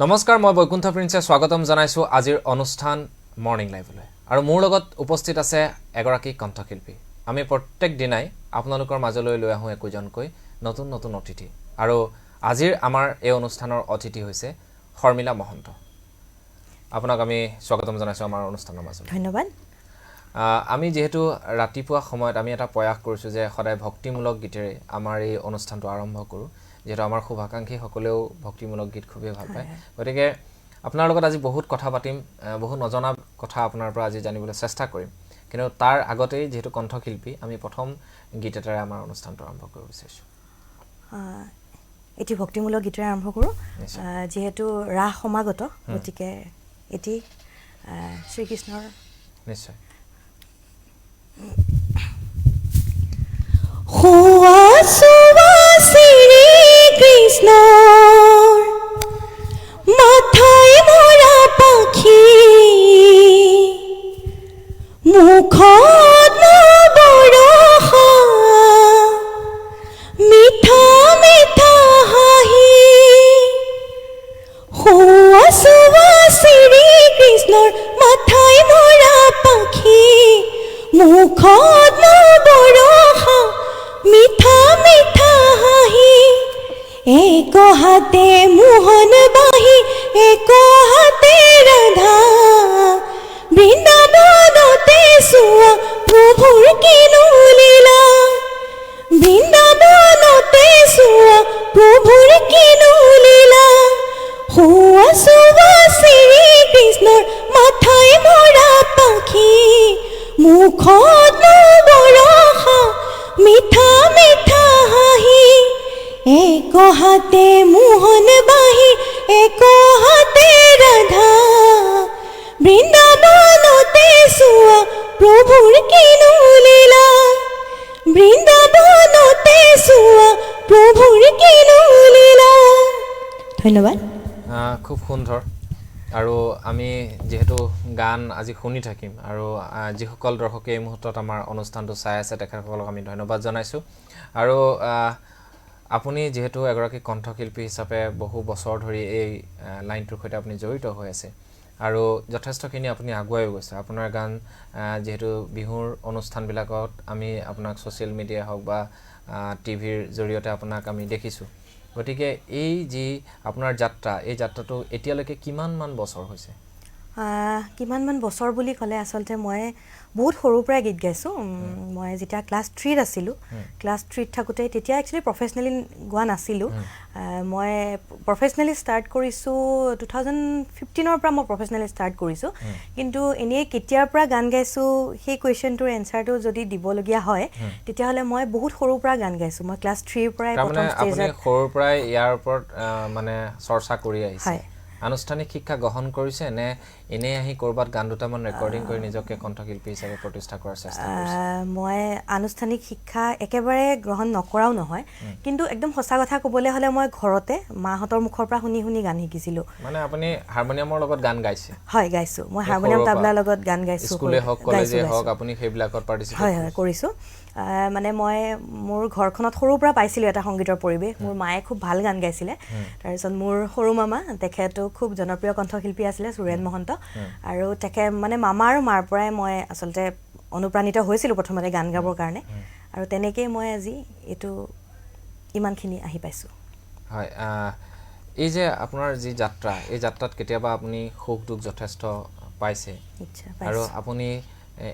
নমস্কাৰ মই বৈকুণ্ঠ প্ৰিন্সে স্বাগতম জনাইছো আজিৰ অনুষ্ঠান মৰ্নিং লাইভলৈ আৰু মোৰ লগত উপস্থিত আছে এগৰাকী কণ্ঠশিল্পী আমি প্ৰত্যেক দিনাই আপোনালোকৰ মাজলৈ লৈ আহো একোজনকৈ নতুন নতুন অতিথি আৰু আজিৰ আমাৰ এই অনুষ্ঠানৰ অতিথি হৈছে শৰ্মিলা মহন্ত আপোনাক আমি স্বাগতম জনাইছো আমাৰ অনুষ্ঠানৰ মাজলৈ ধন্যবাদ আমি যেহেতু ৰাতিপুৱা সময়ত আমি এটা প্ৰয়াস কৰিছো যে সদায় ভক্তিমূলক গীতেৰে আমাৰ এই অনুষ্ঠানটো আৰম্ভ কৰো যেটো আমাৰ শুভাকাংক্ষী সকলেও ভক্তিমূলক গীত খুবেই ভাল পায় গতিকে আপোনাৰ লগত আজি বহুত কথা পাতিম বহুত নজনা কথা আপোনাৰ পৰা আজি জানিবলৈ চেষ্টা কৰিম কিন্তু তাৰ আগতেই যেহেতু কণ্ঠশিল্পী আমি প্ৰথম গীত এটাৰে আমাৰ অনুষ্ঠানটো আৰম্ভ কৰিব বিচাৰিছো এটি ভক্তিমূলক গীতেৰে আৰম্ভ কৰো যেহেতু ৰাস সমাগত গতিকে এটি শ্ৰীকৃষ্ণৰ নিশ্চয় কৃষ্ণৰ মাথায় মৰা পাখি মুখত বৰষা মিঠা মিঠা হাঁহি সোৱা শ্ৰী কৃষ্ণৰ মাথায় মৰা পাখি মুখত বৰষা মিঠা মিঠা হাঁহি এক হাতে মোহন বাহি এক হাতে ৰাধা বৃন্দাবনতে চোৱা প্ৰভুৰ কিনো লীলা বৃন্দাবনতে চোৱা প্ৰভুৰ কিনো লীলা সোৱা শ্ৰী কৃষ্ণৰ মাথায় মৰা পাখি মুখত বৰষা মিঠা মিঠা হাঁহি এক হাতে মোহন বাহি এক হাতে ৰাধা বৃন্দাবনতে চোৱা প্ৰভুৰ কিনো লীলা বৃন্দাবনতে চোৱা প্ৰভুৰ কিনো লীলা ধন্যবাদ খুব সুন্দৰ আৰু আমি যেহেতু গান আজি শুনি থাকিম আৰু যিসকল দৰ্শকে এই মুহূৰ্তত আমাৰ অনুষ্ঠানটো চাই আছে তেখেতসকলক আমি ধন্যবাদ জনাইছো আৰু আপুনি যেহেতু এগৰাকী কণ্ঠশিল্পী হিচাপে বহু বছৰ ধৰি এই লাইনটোৰ সৈতে আপুনি জড়িত হৈ আছে আৰু যথেষ্টখিনি আপুনি আগুৱাই গৈছে আপোনাৰ গান যেহেতু বিহুৰ অনুষ্ঠানবিলাকত আমি আপোনাক ছ'চিয়েল মিডিয়া হওক বা টিভিৰ জৰিয়তে আপোনাক আমি দেখিছোঁ গতিকে এই যি আপোনাৰ যাত্ৰা এই যাত্ৰাটো এতিয়ালৈকে কিমানমান বছৰ হৈছে কিমানমান বছৰ বুলি ক'লে আচলতে মই বহুত সৰুৰ পৰাই গীত গাইছোঁ মই যেতিয়া ক্লাছ 3ত আছিলোঁ ক্লাছ 3ত থাকোঁতে তেতিয়া একচুৱেলি প্ৰফেচনেলি গোৱা নাছিলোঁ মই প্ৰফেচনেলি ষ্টাৰ্ট কৰিছোঁ 2015ৰ পৰা মই প্ৰফেচনেলি ষ্টাৰ্ট কৰিছোঁ কিন্তু এনেই কেতিয়াৰ পৰা গান গাইছোঁ সেই কুৱেশ্যনটোৰ এনচাৰটো যদি দিবলগীয়া হয় তেতিয়াহ'লে মই বহুত সৰুৰ পৰা গান গাইছোঁ মই ক্লাছ 3ৰ পৰাই প্ৰথম ষ্টেজত সৰুৰ পৰাই ইয়াৰ ওপৰত মানে চৰ্চা কৰি আহিছে আনুষ্ঠানিক শিক্ষা গ্ৰহণ কৰিছে নে এনে আহি কৰবাত গান দুটামান ৰেকৰ্ডিং কৰি নিজকে কণ্ঠশিল্পী হিচাপে প্ৰতিষ্ঠা কৰাৰ চেষ্টা কৰিছে মই আনুষ্ঠানিক শিক্ষা একেবাৰে গ্ৰহণ নকৰাও নহয় কিন্তু একদম সঁচা কথা ক'বলৈ হ'লে মই ঘৰতে মাহঁতৰ মুখৰ পৰা শুনি শুনি গান শিকিছিলোঁ মানে আপুনি হাৰমনিয়ামৰ লগত গান গাইছে হয় গাইছোঁ মই হাৰমনিয়াম তাবলাৰ লগত গান গাইছোঁ স্কুলে হওক কলেজে হওক আপুনি সেইবিলাকত পাৰ্টিচিপেট হয় হয় কৰিছোঁ মানে মই মোৰ ঘৰখনত সৰুৰ পৰা পাইছিলোঁ এটা সংগীতৰ পৰিৱেশ মোৰ মায়ে খুব ভাল গান গাইছিলে তাৰপিছত মোৰ সৰু মামা তেখেতো খুব জনপ্ৰিয় কণ্ঠশিল্পী আছিলে সুৰেন মহন্ত আৰু মানে মামা আৰু মাৰ পৰাই মই আচলতে অনুপ্ৰাণিত হৈছিলোঁ প্ৰথমতে গান গাবৰ কাৰণে আৰু তেনেকেই মই আজি এইটো ইমানখিনি আহি পাইছোঁ হয় এই যে আপোনাৰ যি যাত্ৰা এই যাত্ৰাত কেতিয়াবা আপুনি সুখ দুখ যথেষ্ট পাইছে আৰু আপুনি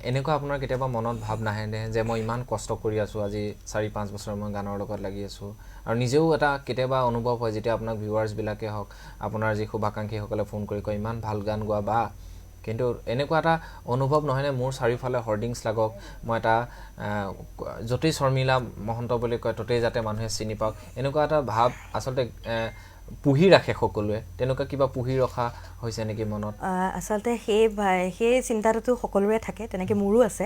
এনেকুৱা আপোনাৰ কেতিয়াবা মনত ভাৱ নাহে যে মই ইমান কষ্ট কৰি আছোঁ আজি 4-5 বছৰ মই গানৰ লগত লাগি আছোঁ আৰু নিজেও এটা কেতিয়াবা অনুভৱ হয় যেতিয়া আপোনাক ভিউৱাৰ্ছবিলাকে হওক আপোনাৰ যি শুভাকাংক্ষীসকলে ফোন কৰি কয় ইমান ভাল গান গোৱা বা কিন্তু এনেকুৱা এটা অনুভৱ নহয়নে মোৰ চাৰিওফালে হৰ্ডিংছ লাগক মই এটা য'তেই শৰ্মিলা মহন্ত বুলি কয় ততেই যাতে মানুহে চিনি পাওক এনেকুৱা এটা ভাৱ আচলতে পুহি ৰাখে সকলোৱে তেনেকুৱা কিবা পুহি ৰখা হৈছে নেকি মনত আচলতে সেই চিন্তাটো সকলোৰে থাকে তেনেকৈ মোৰো আছে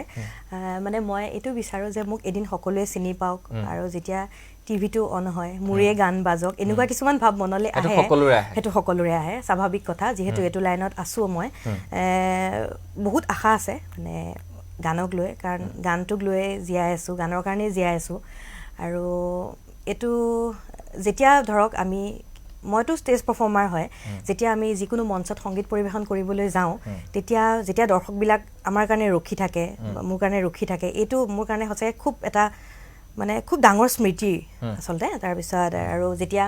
মানে মই এইটো বিচাৰোঁ যে মোক এদিন সকলোৱে চিনি পাওক আৰু যেতিয়া টিভিটো অন হয় মোৰে গান বাজক এনেকুৱা কিছুমান ভাৱ মনলৈ আহে সেইটো সকলোৰে আহে স্বাভাৱিক কথা যিহেতু এইটো লাইনত আছোঁ মই বহুত আশা আছে মানে গানক লৈ কাৰণ গানটোক লৈ জীয়াই আছোঁ গানৰ কাৰণেই জীয়াই আছোঁ আৰু এইটো যেতিয়া ধৰক আমি মইতো ষ্টেজ পাৰফৰ্মাৰ হয় যেতিয়া আমি যিকোনো মঞ্চত সংগীত পৰিৱেশন কৰিবলৈ যাওঁ তেতিয়া যেতিয়া দৰ্শকবিলাক আমাৰ কাৰণে ৰখি থাকে মোৰ কাৰণে ৰখি থাকে এইটো মোৰ কাৰণে সঁচাকৈ খুব এটা মানে খুব ডাঙৰ স্মৃতি আচলতে তাৰপিছত আৰু যেতিয়া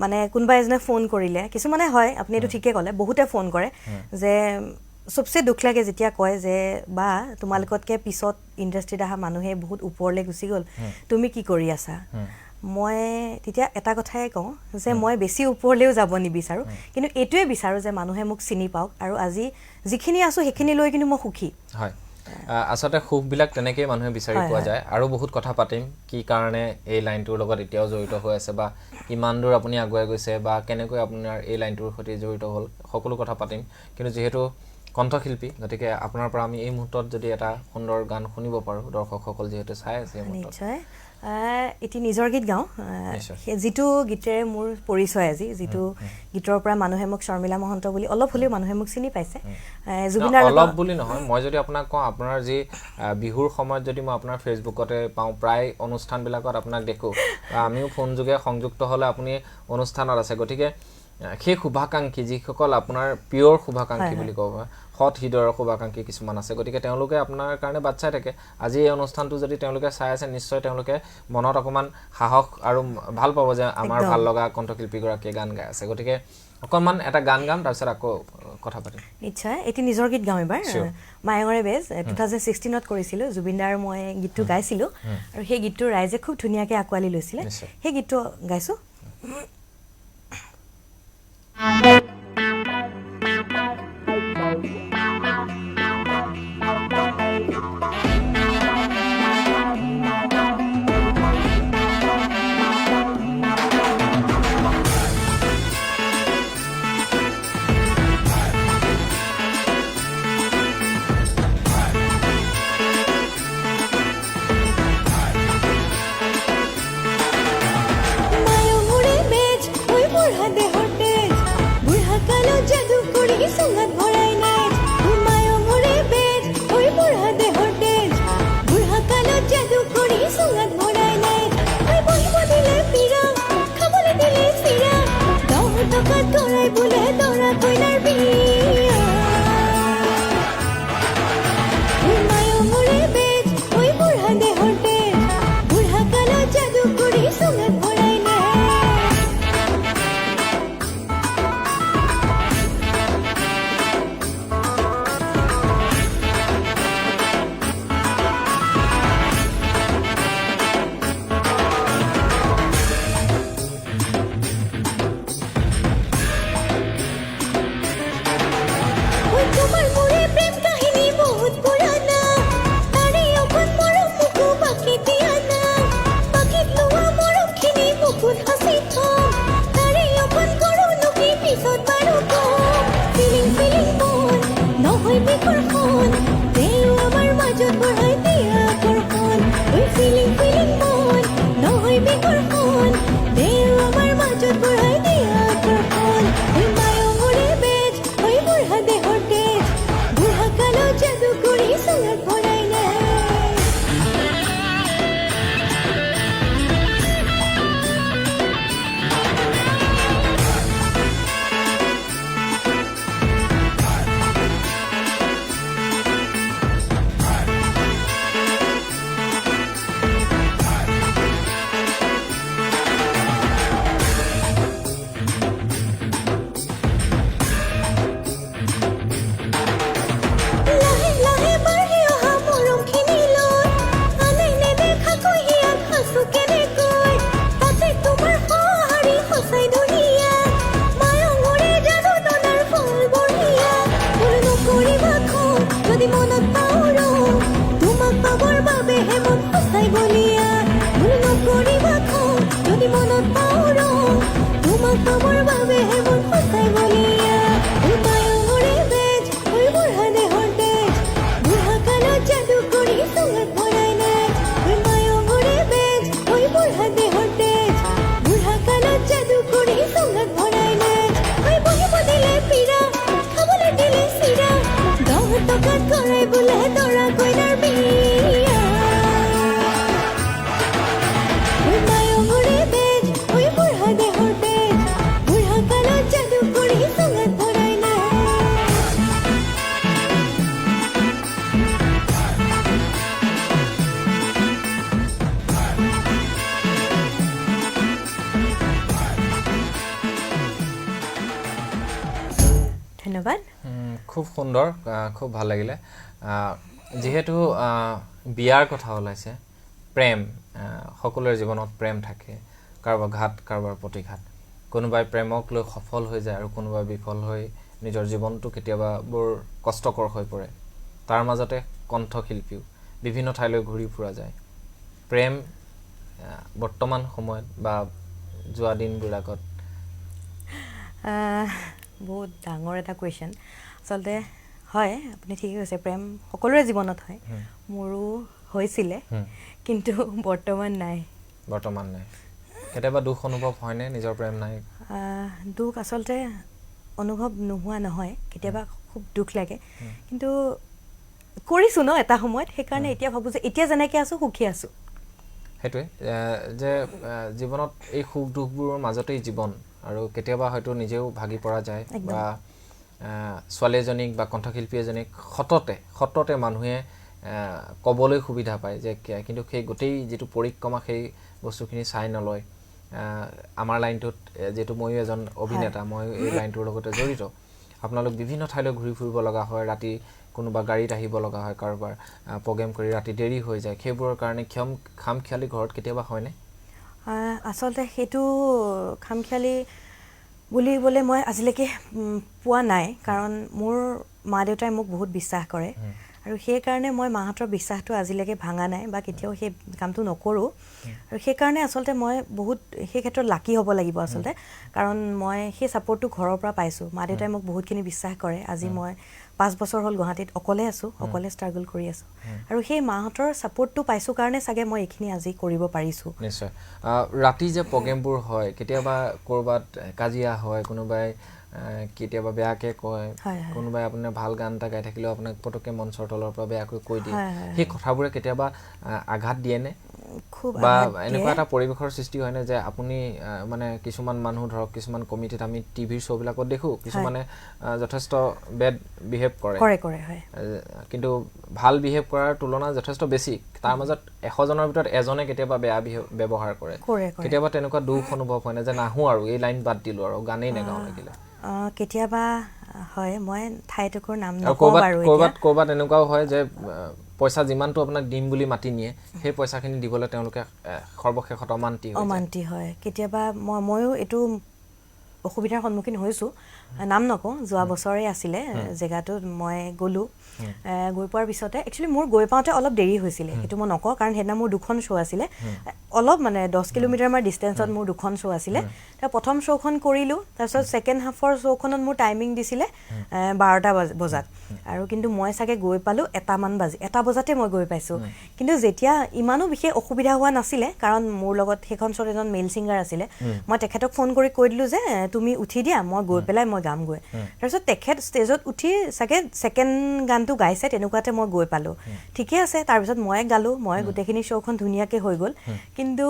মানে কোনোবা এজনে ফোন কৰিলে কিছুমানে হয় আপুনি এইটো ঠিকে ক'লে বহুতে ফোন কৰে যে সবচে দুখ লাগে যেতিয়া কয় যে বা তোমালোকতকৈ পিছত ইণ্ডাষ্ট্ৰীত অহা মানুহে বহুত ওপৰলৈ গুচি গ'ল তুমি কি কৰি আছা মই তেতিয়া এটা কথাই কওঁ যে মই বেছি ওপৰলৈও যাব নিবিচাৰোঁ কিন্তু এইটোৱে বিচাৰোঁ যে মানুহে মোক চিনি পাওক আৰু আজি যিখিনি আছোঁ সেইখিনি লৈ কিন্তু মই সুখী হয় আচলতে সুখবিলাক তেনেকেই মানুহে বিচাৰি পোৱা যায় আৰু বহুত কথা পাতিম কি কাৰণে এই লাইনটোৰ লগত এতিয়াও জড়িত হৈ আছে বা কিমান দূৰ আপুনি আগুৱাই গৈছে বা কেনেকৈ আপোনাৰ এই লাইনটোৰ সৈতে জড়িত হ'ল সকলো কথা পাতিম কিন্তু যিহেতু কণ্ঠশিল্পী গতিকে আপোনাৰ পৰা আমি এই মুহূৰ্তত যদি এটা সুন্দৰ গান শুনিব পাৰোঁ দৰ্শকসকল যিহেতু চাই আছে নিশ্চয় এটি নিজৰ গীত গাওঁ যিটো গীতেৰে মোৰ পৰিচয় আজি যিটো গীতৰ পৰা মানুহে মোক শৰ্মিলা মহন্ত বুলি অলপ হ'লেও মানুহে মোক চিনি পাইছে জুবিনাৰ অলপ বুলি নহয় মই যদি আপোনাক কওঁ আপোনাৰ যি বিহুৰ সময়ত যদি মই আপোনাৰ ফেচবুকতে পাওঁ প্ৰায় অনুষ্ঠানবিলাকত আপোনাক দেখোঁ আমিও ফোন যোগে সংযুক্ত হ'লে আপুনি অনুষ্ঠানত আছে গতিকে সেই শুভাকাংক্ষী যিসকল আপোনাৰ পিয়ৰ শুভাকাংক্ষী বুলি ক'ব সৎ হৃদয়ৰ শুভাকাংক্ষী কিছুমান আছে গতিকে তেওঁলোকে আপোনাৰ কাৰণে বাট চাই থাকে আজি এই অনুষ্ঠানটো যদি তেওঁলোকে চাই আছে নিশ্চয় তেওঁলোকে মনত অকণমান সাহস আৰু ভাল পাব যে আমাৰ ভাল লগা কণ্ঠশিল্পীগৰাকীয়ে গান গাই আছে গতিকে অকণমান এটা গান গাম তাৰপিছত আকৌ কথা পাতিম নিশ্চয় এটি নিজৰ গীত গাওঁ এবাৰ মায়ঙৰে বেজ 2016ত কৰিছিলোঁ জুবিনদাৰ মই গীতটো গাইছিলোঁ আৰু সেই গীতটো ৰাইজে খুব ধুনীয়াকৈ আঁকোৱালি লৈছিলে সেই গীতটো গাইছোঁ ধন্যবাদ খুব সুন্দৰ খুব ভাল লাগিলে যেহেতু বিয়াৰ কথা ওলাইছে প্ৰেম সকলোৰে জীৱনত প্ৰেম থাকে কাৰোবাৰ ঘাত কাৰোবাৰ প্ৰতিঘাত কোনোবাই প্ৰেমক লৈ সফল হৈ যায় আৰু কোনোবাই বিফল হৈ নিজৰ জীৱনটো কেতিয়াবা বৰ কষ্টকৰ হৈ পৰে তাৰ মাজতে কণ্ঠশিল্পীও বিভিন্ন ঠাইলৈ ঘূৰি ফুৰা যায় প্ৰেম বৰ্তমান সময়ত বা যোৱা দিনবিলাকত বহুত ডাঙৰ এটা কুৱেশ্যন আচলতে হয় আপুনি ঠিকেই কৈছে প্ৰেম সকলোৰে জীৱনত হয় মোৰো হৈছিলে কিন্তু বৰ্তমান নাই কেতিয়াবা দুখ অনুভৱ হয়নে নিজৰ প্ৰেম নাই দুখ আচলতে অনুভৱ নোহোৱা নহয় কেতিয়াবা খুব দুখ লাগে কিন্তু কৰিছোঁ ন এটা সময়ত সেইকাৰণে এতিয়া ভাবোঁ যে এতিয়া যেনেকৈ আছোঁ সুখী আছোঁ সেইটোৱে যে জীৱনত এই সুখ দুখবোৰৰ মাজতেই জীৱন আৰু কেতিয়াবা হয়তো নিজেও ভাগি পৰা যায় বা ছোৱালী এজনীক বা কণ্ঠশিল্পী এজনীক সততে মানুহে ক'বলৈ সুবিধা পায় যে কিন্তু সেই গোটেই যিটো পৰিক্ৰমা সেই বস্তুখিনি চাই নলয় আমাৰ লাইনটোত যিহেতু ময়ো এজন অভিনেতা মই এই লাইনটোৰ লগতে জড়িত আপোনালোক বিভিন্ন ঠাইলৈ ঘূৰি ফুৰিব লগা হয় ৰাতি কোনোবা গাড়ীত আহিব লগা হয় কাৰোবাৰ প্ৰগ্ৰেম কৰি ৰাতি দেৰি হৈ যায় সেইবোৰৰ কাৰণে খামখিয়ালি ঘৰত কেতিয়াবা হয়নে আচলতে সেইটো খামখিয়ালি বুলিবলৈ মই আজিলৈকে পোৱা নাই কাৰণ মোৰ মা দেউতাই মোক বহুত বিশ্বাস কৰে আৰু সেইকাৰণে মই মাহঁতৰ বিশ্বাসটো আজিলৈকে ভাঙা নাই বা কেতিয়াও সেই কামটো নকৰোঁ আৰু সেইকাৰণে আচলতে মই বহুত সেই ক্ষেত্ৰত লাকি হ'ব লাগিব আচলতে কাৰণ মই সেই ছাপৰ্টটো ঘৰৰ পৰা পাইছোঁ মা দেউতাই মোক বহুতখিনি বিশ্বাস কৰে আজি মই 5 বছৰ হ'ল গুৱাহাটীত অকলে আছোঁ অকলে ষ্ট্ৰাগল কৰি আছোঁ আৰু সেই মাহঁতৰ ছাপৰ্টটো পাইছোঁ কাৰণে চাগে মই এইখিনি আজি কৰিব পাৰিছোঁ নিশ্চয় ৰাতি যে প্ৰগ্ৰেমবোৰ হয় কেতিয়াবা ক'ৰবাত কাজিয়া হয় কোনোবাই কেতিয়াবা বেয়াকৈ কয় কোনোবাই আপোনাৰ ভাল গান এটা গাই থাকিলেও আপোনাক পটককৈ মঞ্চৰ তলৰ পৰা বেয়াকৈ কৈ দিয়ে সেই কথাবোৰে কেতিয়াবা আঘাত দিয়েনে খুব বা এনেকুৱা এটা পৰিৱেশৰ সৃষ্টি হয়নে যে আপুনি মানে কিছুমান মানুহ ধৰক কিছুমান কমিটিত আমি টিভিৰ শ্ব'বিলাকত দেখোঁ কিছুমানে যথেষ্ট বেড বিহেভ কৰে কিন্তু ভাল বিহেভ কৰাৰ তুলনা যথেষ্ট বেছি তাৰ মাজত 100 জনৰ ভিতৰত এজনে কেতিয়াবা বেয়া ব্যৱহাৰ কৰে কেতিয়াবা তেনেকুৱা দুখ অনুভৱ হয়নে যে নাহোঁ আৰু এই লাইন বাদ দিলোঁ আৰু গানেই নেগাওঁ লাগিলে কেতিয়াবা হয় মই ঠাইটুকুৰ নাম নকওঁ বাৰু ক'ৰবাত এনেকুৱাও হয় যে পইচা যিমানটো আপোনাক দিম বুলি মাতি নিয়ে সেই পইচাখিনি দিবলৈ তেওঁলোকে সৰ্বশেষত অমান্তি হয় কেতিয়াবা ময়ো এইটো অসুবিধাৰ সন্মুখীন হৈছোঁ নাম নকওঁ যোৱা বছৰে আছিলে জেগাটোত মই গ'লোঁ গৈ পোৱাৰ পিছতে একচুৱেলি মোৰ গৈ পাওঁতে অলপ দেৰি হৈছিলে সেইটো মই নকওঁ কাৰণ সেইদিনা মোৰ 2খন শ্ব' আছিলে অলপ মানে 10 কিলোমিটাৰমান ডিষ্টেঞ্চত মোৰ 2খন শ্ব' আছিলে তাৰ প্ৰথম শ্ব'খন কৰিলোঁ তাৰপিছত ছেকেণ্ড হাফৰ শ্ব'খনত মোৰ টাইমিং দিছিলে 12টা বজাত আৰু কিন্তু মই চাগে গৈ পালোঁ 1 বজাতে মই গৈ পাইছোঁ কিন্তু যেতিয়া ইমানো বিশেষ অসুবিধা হোৱা নাছিলে কাৰণ মোৰ লগত সেইখন শ্ব'ত এজন মেল ছিংগাৰ আছিলে মই তেখেতক ফোন কৰি কৈ দিলোঁ যে তুমি উঠি দিয়া মই গৈ পেলাই মই গামগৈ তাৰপিছত তেখেত ষ্টেজত উঠি চাগে ছেকেণ্ড গানটো গাইছে তেনেকুৱাতে মই গৈ পালোঁ ঠিকে আছে তাৰপিছত মই গালোঁ মই গোটেইখিনি শ্ব'খন ধুনীয়াকৈ হৈ গ'ল কিন্তু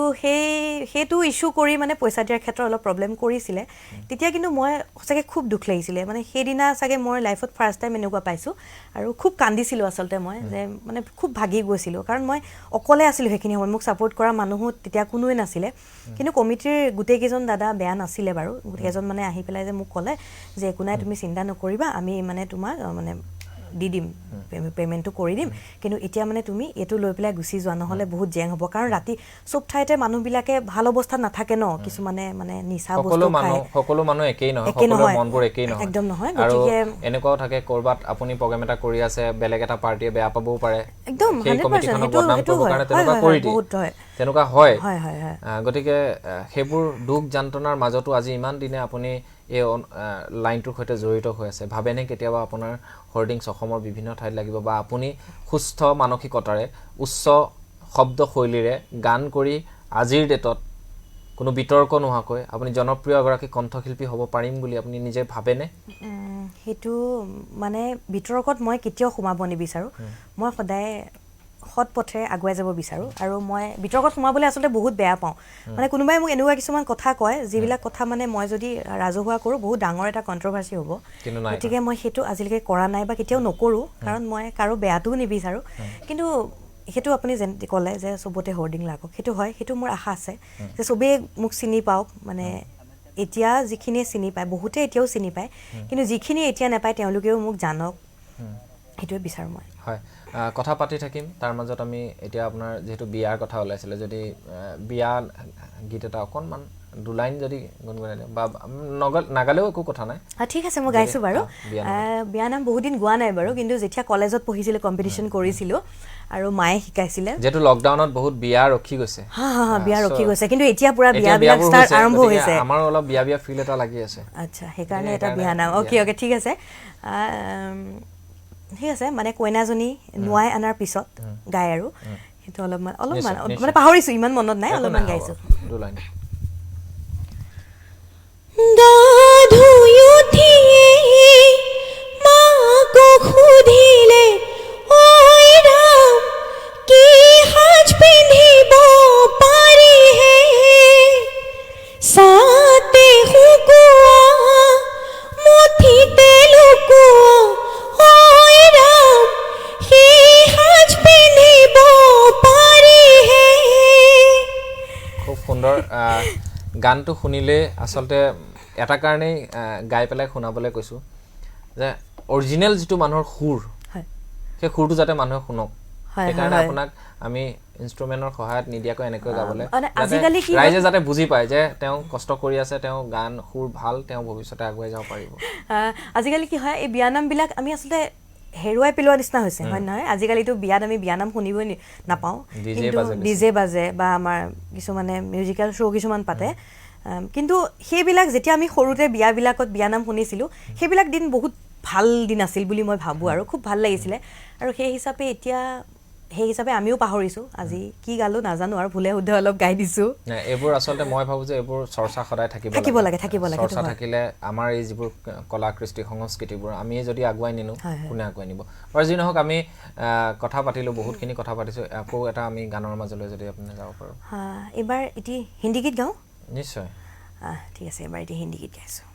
সেইটো ইছ্যু কৰি মানে পইচা দিয়াৰ ক্ষেত্ৰত অলপ প্ৰব্লেম কৰিছিলে তেতিয়া কিন্তু মই সঁচাকৈ খুব দুখ লাগিছিলে মানে সেইদিনা চাগে মই লাইফত ফাৰ্ষ্ট টাইম এনেকুৱা পাইছোঁ আৰু খুব কান্দিছিলোঁ আচলতে মই যে মানে খুব ভাগি গৈছিলোঁ কাৰণ মই অকলে আছিলোঁ সেইখিনি সময়ত মোক ছাপৰ্ট কৰা মানুহো তেতিয়া কোনোৱে নাছিলে কিন্তু কমিটিৰ গোটেইকেইজন দাদা বেয়া নাছিলে বাৰু গোটেইকেইজন মানে আহি পেলাই যে মোক ক'লে যে একো নাই তুমি চিন্তা নকৰিবা আমি মানে তোমাক মানে দি দিম পে'মেণ্টটো কৰি দিম কিন্তু এতিয়া মানে তুমি এইটো লৈ পেলাই গুচি যোৱা নহ'লে বহুত জেং হ'ব কাৰণ ৰাতি চব ঠাইতে মানুহবিলাকে ভাল অৱস্থাত নাথাকে ন কিছুমানে মানে নিচা বস্তু খায় সকলো মানুহ একেই নহয় সকলোৰ মনবোৰ একেই নহয় একদম নহয় গতিকে এনেকুৱাও থাকে ক'ৰবাত আপুনি প্ৰগ্ৰেম এটা কৰি আছে বেলেগ এটা পাৰ্টিয়ে বেয়া পাবও পাৰে একদম 100% তেনেকুৱা কৰি দিয়ে তেনেকুৱা হয় গতিকে সেইবোৰ দুখ যন্ত্ৰণাৰ মাজতো আজি ইমান দিনে আপুনি এই লাইনটোৰ সৈতে জড়িত হৈ আছে ভাবেনে কেতিয়াবা আপোনাৰ হৰ্ডিংছ অসমৰ বিভিন্ন ঠাইত লাগিব বা আপুনি সুস্থ মানসিকতাৰে উচ্চ শব্দ শৈলীৰে গান কৰি আজিৰ ডেটত কোনো বিতৰ্ক নোহোৱাকৈ আপুনি জনপ্ৰিয় এগৰাকী কণ্ঠশিল্পী হ'ব পাৰিম বুলি আপুনি নিজে ভাবেনে সেইটো মানে বিতৰ্কত মই কেতিয়াও সোমাব নিবিচাৰোঁ মই সদায় সৎ পথেৰে আগুৱাই যাব বিচাৰোঁ আৰু মই বিতৰ্কত সোমাবলৈ আচলতে বহুত বেয়া পাওঁ মানে কোনোবাই মোক এনেকুৱা কিছুমান কথা কয় যিবিলাক কথা মানে মই যদি ৰাজহুৱা কৰোঁ বহুত ডাঙৰ এটা কণ্ট্ৰভাৰ্চি হ'ব গতিকে মই সেইটো আজিলৈকে কৰা নাই বা কেতিয়াও নকৰোঁ কাৰণ মই কাৰো বেয়াটোও নিবিচাৰোঁ কিন্তু সেইটো আপুনি যেনে ক'লে যে চবতে হৰ্ডিং লাগক সেইটো হয় সেইটো মোৰ আশা আছে যে চবেই মোক চিনি পাওক মানে এতিয়া যিখিনিয়ে চিনি পায় বহুতে এতিয়াও চিনি পায় কিন্তু যিখিনি এতিয়া নাপায় তেওঁলোকেও মোক জানক সেইটোৱে বিচাৰোঁ মই হয় কথা পাতি থাকিম তাৰ মাজত আমি এতিয়া আপোনাৰ যেহেতু বিয়াৰ কথা ওলাইছিলে যদি বিয়া গীত এটা অকণমান দুলাইন যদি গুণগুণাই দিওঁ বা নাগালেও একো কথা নাই ঠিক আছে মই গাইছোঁ বাৰু বিয়া নাম বহুত দিন গোৱা নাই বাৰু কিন্তু যেতিয়া কলেজত পঢ়িছিলোঁ কম্পিটিশ্যন কৰিছিলোঁ আৰু মায়ে শিকাইছিলে যেহেতু লকডাউনত বহুত বিয়া ৰখি গৈছে বিয়া ৰখি গৈছে কিন্তু এতিয়া পুৰা বিয়াবিলাক ষ্টাৰ্ট আৰম্ভ হৈছে আমাৰ অলপ বিয়া ফিল এটা লাগি আছে আচ্ছা সেইকাৰণে এটা বিয়া নাম অ'কে ঠিক আছে ঠিক আছে মানে কইনাজনী নোৱাই অনাৰ পিছত গাই আৰু সেইটো অলপমান মানে পাহৰিছোঁ ইমান মনত নাই অলপমান গাইছোঁ দুলাইন গা ধুই উঠিয়ে মাক সুধিলে ঐ ৰাম কি সাজ পিন্ধিব পাৰি হে সাতে শুকোৱা মুঠিতে লুকোৱা ঐ ৰাম সেই সাজ পিন্ধিব পাৰি হে খুব সুন্দৰ গানটো শুনিলে আচলতে এটা কাৰণেই গাই পেলাই শুনাবলৈ কৈছোঁ যে অৰিজিনেল যিটো মানুহৰ সুৰ সেই সুৰটো যাতে মানুহে শুনক সেইকাৰণে আপোনাক আমি ইনষ্ট্ৰুমেণ্টৰ সহায়ত নিদিয়াকৈ এনেকৈ গাবলৈ ৰাইজে যাতে বুজি পায় যে তেওঁ কষ্ট কৰি আছে তেওঁ গান সুৰ ভাল তেওঁ ভৱিষ্যতে আগুৱাই যাব পাৰিব আজিকালি কি হয় এই বিয়ানামবিলাক আমি আচলতে হেৰুৱাই পেলোৱা নিচিনা হৈছে হয় নহয় আজিকালিতো বিয়াত আমি বিয়ানাম শুনিবই নাপাওঁ কিন্তু ডিজে বাজে বা আমাৰ কিছুমানে মিউজিকেল শ্ব' কিছুমান পাতে কিন্তু সেইবিলাক যেতিয়া আমি সৰুতে বিয়াবিলাকত বিয়ানাম শুনিছিলোঁ সেইবিলাক দিন বহুত ভাল দিন আছিল বুলি মই ভাবোঁ আৰু খুব ভাল লাগিছিলে আৰু সেই হিচাপে আমিও পাহৰিছোঁ আজি কি গালোঁ নাজানো আৰু ভুলে শুদ্ধে অলপ গাই দিছোঁ এইবোৰ আচলতে মই ভাবোঁ যে এইবোৰ চৰ্চা সদায় থাকিব লাগে চৰ্চা থাকিলে আমাৰ এই যিবোৰ কলা কৃষ্টি সংস্কৃতিবোৰ আমি যদি আগুৱাই নিনো কোনে আগুৱাই নিব বাৰু যি নহওক আমি কথা পাতিলোঁ বহুতখিনি কথা পাতিছোঁ আকৌ এটা আমি গানৰ মাজলৈ যদি আপুনি যাব পাৰোঁ এইবাৰ এটি হিন্দী গীত গাওঁ নিশ্চয় ঠিক আছে এবাৰ এটি হিন্দী গীত গাইছোঁ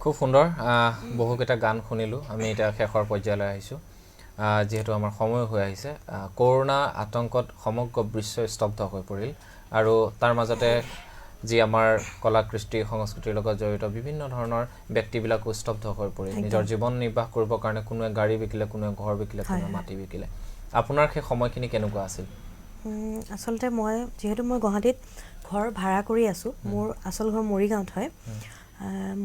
খুব সুন্দৰ বহুকেইটা গান শুনিলোঁ আমি এতিয়া শেষৰ পৰ্যায়লৈ আহিছোঁ যিহেতু আমাৰ সময় হৈ আহিছে কৰোনা আতংকত সমগ্ৰ বিশ্ব স্তব্ধ হৈ পৰিল আৰু তাৰ মাজতে যি আমাৰ কলা কৃষ্টি সংস্কৃতিৰ লগত জড়িত বিভিন্ন ধৰণৰ ব্যক্তিবিলাকো স্তব্ধ হৈ পৰিল নিজৰ জীৱন নিৰ্বাহ কৰিবৰ কাৰণে কোনোৱে গাড়ী বিকিলে কোনোৱে ঘৰ বিকিলে কোনোৱে মাটি বিকিলে আপোনাৰ সেই সময়খিনি কেনেকুৱা আছিল আচলতে মই যিহেতু মই গুৱাহাটীত ঘৰ ভাড়া কৰি আছোঁ মোৰ আচল ঘৰ মৰিগাঁৱত হয়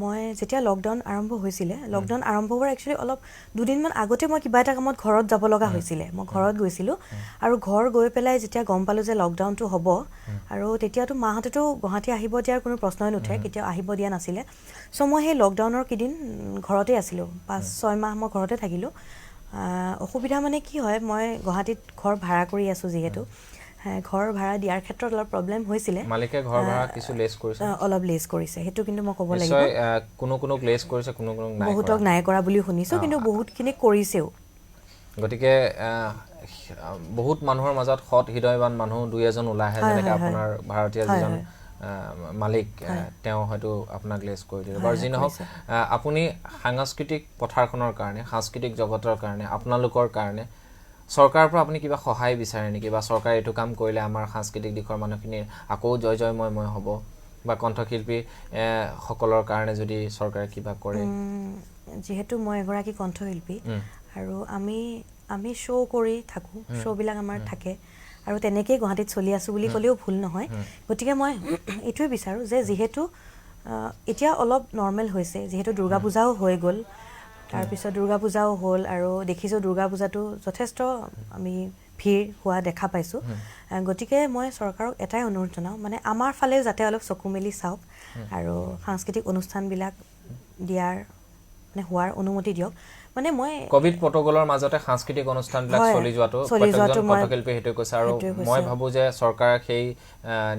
মই যেতিয়া লকডাউন আৰম্ভ হৈছিলে লকডাউন আৰম্ভ হোৱাৰ একচুৱেলি অলপ দুদিনমান আগতে মই কিবা এটা কামত ঘৰত যাব লগা হৈছিলে মই ঘৰত গৈছিলোঁ আৰু ঘৰ গৈ পেলাই যেতিয়া গম পালোঁ যে লকডাউনটো হ'ব আৰু তেতিয়াতো মাহঁতেতো গুৱাহাটী আহিব দিয়াৰ কোনো প্ৰশ্নই নুঠে কেতিয়াও আহিব দিয়া নাছিলে চ' মই সেই লকডাউনৰ কেইদিন ঘৰতে আছিলোঁ 5-6 মাহ মই ঘৰতে থাকিলোঁ অসুবিধা মানে কি হয় মই গুৱাহাটীত ঘৰ ভাড়া কৰি আছোঁ যিহেতু ঘৰ ভাড়া দিয়াৰ ক্ষেত্ৰত অলপ প্ৰব্লেম হৈছিলে মালিকে ঘৰ ভাড়া কিছু লেছ কৰিছে অলপ লেছ কৰিছে সেইটো কিন্তু মই ক'ব লাগিব নিশ্চয় কোনো লেছ কৰিছে কোনো নাই বহুতক নাই কৰা বুলি শুনিছোঁ কিন্তু বহুতখিনি কৰিছেও গতিকে বহুত মানুহৰ মাজত সৎ হৃদয়বান মানুহ দুই এজন ওলাই আহে যেনেকৈ আপোনাৰ ভাৰতীয় যিজন মালিক তেওঁ হয়তো আপোনাক লেছ কৰি দিলে বাৰু যি নহওক আপুনি সাংস্কৃতিক পথাৰখনৰ কাৰণে সাংস্কৃতিক জগতৰ কাৰণে আপোনালোকৰ কাৰণে চৰকাৰৰ পৰা আপুনি কিবা সহায় বিচাৰে নেকি বা চৰকাৰে এইটো কাম কৰিলে আমাৰ সাংস্কৃতিক দিশৰ মানুহখিনিৰ আকৌ জয়ময় হ'ব বা কণ্ঠশিল্পী সকলৰ কাৰণে যদি চৰকাৰে কিবা কৰে যিহেতু মই এগৰাকী কণ্ঠশিল্পী আৰু আমি শ্ব' কৰি থাকোঁ শ্ব'বিলাক আমাৰ থাকে আৰু তেনেকেই গুৱাহাটীত চলি আছোঁ বুলি ক'লেও ভুল নহয় গতিকে মই এইটোৱে বিচাৰোঁ যে যিহেতু এতিয়া অলপ নৰ্মেল হৈছে যিহেতু দুৰ্গা পূজাও হৈ গ'ল তাৰপিছত দুৰ্গা পূজাও হ'ল আৰু দেখিছোঁ দুৰ্গা পূজাটো যথেষ্ট আমি ভিৰ হোৱা দেখা পাইছোঁ গতিকে মই চৰকাৰক এটাই অনুৰোধ জনাওঁ মানে আমাৰ ফালেও যাতে অলপ চকু মেলি চাওক আৰু সাংস্কৃতিক অনুষ্ঠানবিলাক দিয়াৰ মানে হোৱাৰ অনুমতি দিয়ক মানে মই কোভিড প্ৰটকলৰ মাজতে সাংস্কৃতিক অনুষ্ঠানবিলাক চলি যোৱাটো প্ৰত্যেকজন কণ্ঠশিল্পী সেইটো কৈছে আৰু মই ভাবোঁ যে চৰকাৰে সেই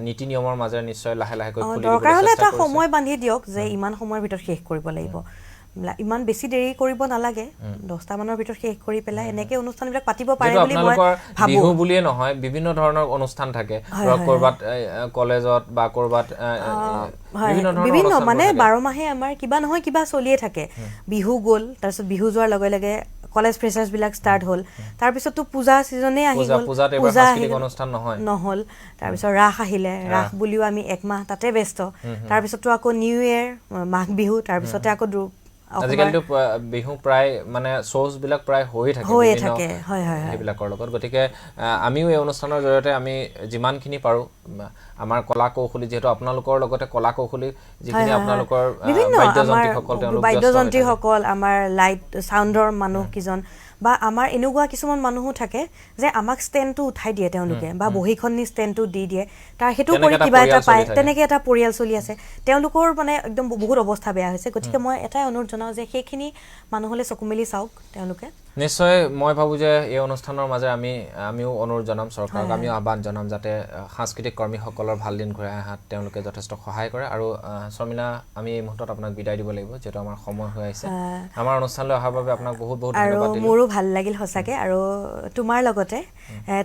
নীতি নিয়মৰ মাজেৰে নিশ্চয় লাহে লাহেকৈ খুলি দিবলৈ দৰকাৰ হ'লে এটা সময় বান্ধি দিয়ক যে ইমান সময়ৰ ভিতৰত শেষ কৰিব লাগিব ইমান বেছি দেৰি কৰিব নালাগে 10টা মানৰ ভিতৰত শেষ কৰি পেলাই এনেকৈ অনুষ্ঠানবিলাক পাতিব পাৰে বুলি মই ভাবোঁ বিহু বুলিয়ে নহয় বিভিন্ন ধৰণৰ অনুষ্ঠান থাকে ক'ৰবাত কলেজত বা ক'ৰবাত বিভিন্ন মানে 12 মাহে আমাৰ কিবা নহয় কিবা চলিয়ে থাকে বিহু গ'ল তাৰপিছত বিহু যোৱাৰ লগে লগে কলেজ ফ্ৰেচাৰ্ছবিলাক ষ্টাৰ্ট হ'ল তাৰপিছততো পূজা ছিজনেই আহি গ'ল পূজা অনুষ্ঠান নহ'ল তাৰপিছত ৰাস আহিলে ৰাস বুলিও আমি একমাহ তাতে ব্যস্ত তাৰপিছতো আকৌ নিউ ইয়েৰ মাঘ বিহু তাৰপিছতে আকৌ আজিকালিতো বিহু প্ৰায় মানে শ্ব'বিলাক প্ৰায় হৈয়ে থাকে সেইবিলাকৰ লগত গতিকে আমিও এই অনুষ্ঠানৰ জৰিয়তে আমি যিমানখিনি পাৰোঁ আমাৰ কলা কৌশলী যিহেতু আপোনালোকৰ লগতে কলা কৌশলী যিখিনি আপোনালোকৰ বাদ্যযন্ত্ৰীসকল আমাৰ লাইট চাউণ্ডৰ মানুহকেইজন বা আমাৰ এনেকুৱা কিছুমান মানুহো থাকে যে আমাক ষ্টেণ্ডটো উঠাই দিয়ে তেওঁলোকে বা বহীখন নি ষ্টেণ্ডটো দি দিয়ে তাৰ সেইটো কৰি কিবা এটা পায় তেনেকৈ এটা পৰিয়াল চলি আছে তেওঁলোকৰ মানে একদম বহুত অৱস্থা বেয়া হৈছে গতিকে মই এটাই অনুৰোধ জনাওঁ যে সেইখিনি মানুহলৈ চকু মেলি চাওক তেওঁলোকে নিশ্চয় মই ভাবোঁ যে এই অনুষ্ঠানৰ মাজে আমিও অনুৰোধ জনাম চৰকাৰক আমিও আহ্বান জনাম যাতে সাংস্কৃতিক কৰ্মীসকলৰ ভাল দিন ঘূৰাই অহাত তেওঁলোকে যথেষ্ট সহায় কৰে আৰু শৰ্মিলা আমি এই মুহূৰ্তত আপোনাক বিদায় দিব লাগিব যিহেতু আমাৰ সময় হৈ আহিছে আমাৰ অনুষ্ঠানলৈ অহাৰ বাবে আপোনাক বহুত বহুত ধন্যবাদ দিলোঁ মোৰো ভাল লাগিল সঁচাকৈ আৰু তোমাৰ লগতে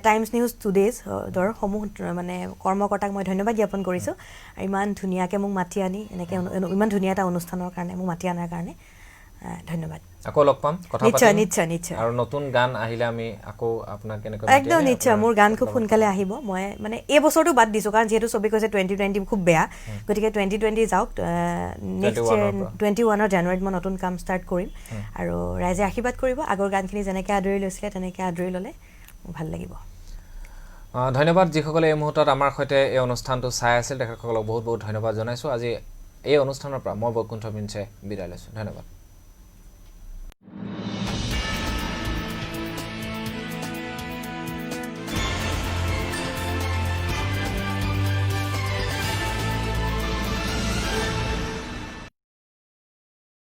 টাইমছ নিউজ টুডেজৰ সমূহ মানে কৰ্মকৰ্তাক মই ধন্যবাদ জ্ঞাপন কৰিছোঁ ইমান ধুনীয়াকৈ মোক মাতি আনি এনেকৈ ইমান ধুনীয়া এটা অনুষ্ঠানৰ কাৰণে মোক মাতি অনাৰ কাৰণে ধন্যবাদ আকৌ লগ পাম কথা নিশ্চয় নিশ্চয় নিশ্চয় আৰু নতুন গান আহিলে আমি আকৌ আপোনাক কেনেকৈ একদম নিশ্চয় মোৰ গান খুব সোনকালে আহিব মই মানে এই বছৰটো বাদ দিছোঁ কাৰণ যিহেতু চবেই কৈছে 2020 খুব বেয়া গতিকে 2020 যাওক নেক্সট 21 জানুৱাৰীত মই নতুন কাম ষ্টাৰ্ট কৰিম আৰু ৰাইজে আশীৰ্বাদ কৰিব আগৰ গানখিনি যেনেকৈ আদৰি লৈছিলে তেনেকৈ আদৰি ল'লে মোৰ ভাল লাগিব ধন্যবাদ যিসকলে এই মুহূৰ্তত আমাৰ সৈতে এই অনুষ্ঠানটো চাই আছিল তেখেতসকলক বহুত বহুত ধন্যবাদ জনাইছোঁ আজি এই অনুষ্ঠানৰ পৰা মই বৈকুণ্ঠ প্ৰিন্সে বিদায় লৈছোঁ ধন্যবাদ